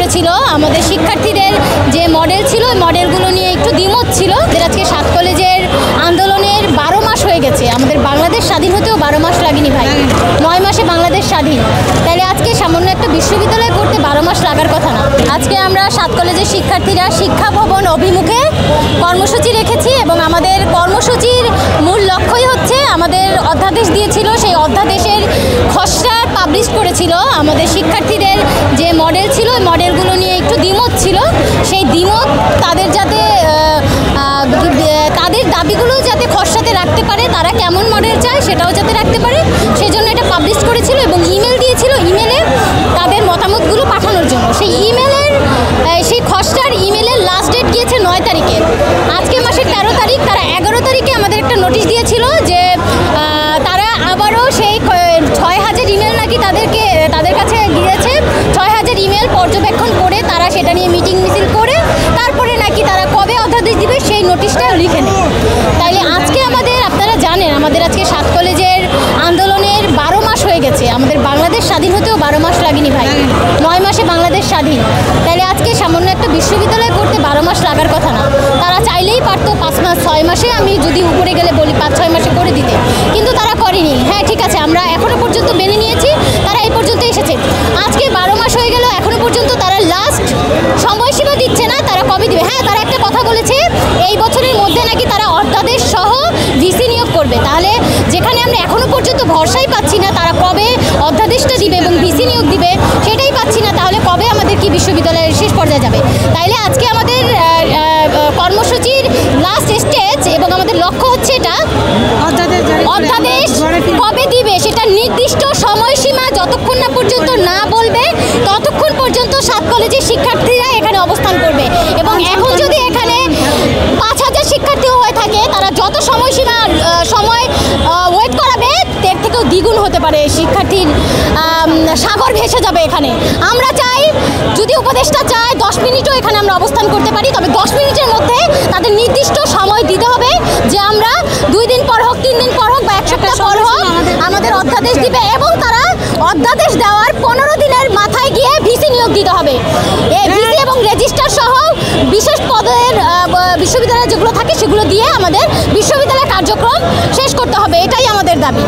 করেছিল আমাদের শিক্ষার্থীদের যে মডেল ছিল ওই মডেলগুলো নিয়ে একটু দ্বিমত ছিল। আজকে 7 কলেজের আন্দোলনের 12 মাস হয়ে গেছে। আমাদের বাংলাদেশ স্বাধীন হতেও 12 মাস লাগেনি ভাই, 9 মাসে বাংলাদেশ স্বাধীন। তাহলে আজকে সামান্য একটা বিশ্ববিদ্যালয় করতে 12 মাস লাগার কথা না। আজকে আমরা 7 কলেজের শিক্ষার্থীরা শিক্ষা ভবন অভিমুখে কর্মসূচি রেখেছি এবং আমাদের কর্মসূচির মূল লক্ষ্যই হচ্ছে, আমাদের অধ্যাদেশ দিয়েছিল, সেই অধ্যাদেশের খসড়া পাবলিশ করেছিল। আমাদের শিক্ষার্থীদের যে মডেল ছিল ওই মডেলগুলো নিয়ে একটু দ্বিমত ছিল। সেই দ্বিমত তাদের যাতে তাদের দাবিগুলো যাতে খসড়াতে রাখতে পারে, তারা কেমন মডেল চায় সেটাও যাতে রাখতে পারে, সেই জন্য এটা পাবলিশ করেছিল এবং ইমেল দিয়েছিল, ইমেলে তাদের মতামতগুলো পাঠানোর জন্য। সেই খসড়ার ইমেলের লাস্ট ডেট গিয়েছে 9 তারিখে। আজকে মাসের 13 তারিখ, তারা 11 তারিখে আমাদের একটা নোটিশ দিয়েছিল যে তারা আবারও সেই 6000 ইমেল নাকি তাদের কাছে গিয়েছে। 6000 ইমেল পর্যবেক্ষণ করে তারা সেটা নিয়ে মিটিং মিছিল করে তারপরে নাকি তারা কবে অধ্যাদেশ দিবে সেই নোটিশটা লিখে নেয়। তাইলে আজকে আপনারা জানেন আমাদের আজকে 7 কলেজের আন্দোলনের 12 মাস হয়ে গেছে। আমাদের বাংলাদেশ স্বাধীন হতেও 12 মাস লাগেনি ভাই, 9 মাসে বাংলাদেশ স্বাধীন। তাইলে আজকে সামান্য একটা বিশ্ববিদ্যালয় করতে 12 মাস লাগার কথা না। তারা চাইলেই পারতো 5 মাস 6 মাসে, আমি যদি উপরে গেলে বলি 5-6 মাসে করে দিতে, কিন্তু তারা করেনি। হ্যাঁ ঠিক আছে, আমরা এখনো পর্যন্ত মেনে নিয়েছি, তারা এই পর্যন্ত এসেছে। আজকে 12 মাস হয়ে গেল, এখনো পর্যন্ত তারা লাস্ট সময়সীমা দিচ্ছে না, তারা কবে দিবে। হ্যাঁ, তারা একটা কথা বলেছে এই বছরের মধ্যে নাকি তারা অধ্যাদেশ সহ ভিসি নিয়োগ করবে। তাহলে যেখানে আমরা এখনো পর্যন্ত ভরসাই পাচ্ছি না তারা কবে অধ্যাদেশটা দিবে এবং ভিসি নিয়োগ দিবে, সেটাই পাচ্ছি না, তাহলে কবে আমাদের কি বিশ্ববিদ্যালয়ের শেষ পর্যায়ে যাবে। তাইলে আজকে আমাদের কর্মসূচির লাস্ট স্টেজ এবং আমাদের লক্ষ্য হচ্ছে এটা, অধ্যাদেশ কবে দিবে সেটা নির্দিষ্ট সময়সীমা যতক্ষণ না পর্যন্ত না বলবে ততক্ষণ পর্যন্ত 7 কলেজের শিক্ষার্থীরা এখানে অবস্থান করবে। এবং এখন যদি এখানে 5000 শিক্ষার্থীও হয়ে থাকে, তারা যত সময় ওয়েট করাবে এর থেকেও দ্বিগুণ হতে পারে, শিক্ষার্থীর সাগর ভেসে যাবে এখানে। আমরা চাই যদি উপদেষ্টা চায় 10 মিনিটও এখানে আমরা অবস্থান করতে পারি, তবে 10 মিনিটের মধ্যে তাদের নির্দিষ্ট সময় দিতে হবে যে আমরা 2 দিন পর হোক, 3 দিন পর হোক বা 1 সপ্তাহ পর হোক আমাদের অধ্যাদেশ দিবে, এবং তারা অধ্যাদেশ দেওয়ার 15 দিনের মাথায় গিয়ে ভিসি নিয়োগ দিতে হবে। এই ভিসি এবং রেজিস্টার সহ বিশেষ পদের বিশ্ববিদ্যালয়ে যেগুলো থাকে সেগুলো দিয়ে আমাদের বিশ্ববিদ্যালয় কার্যক্রম শেষ করতে হবে, এটাই আমাদের দাবি।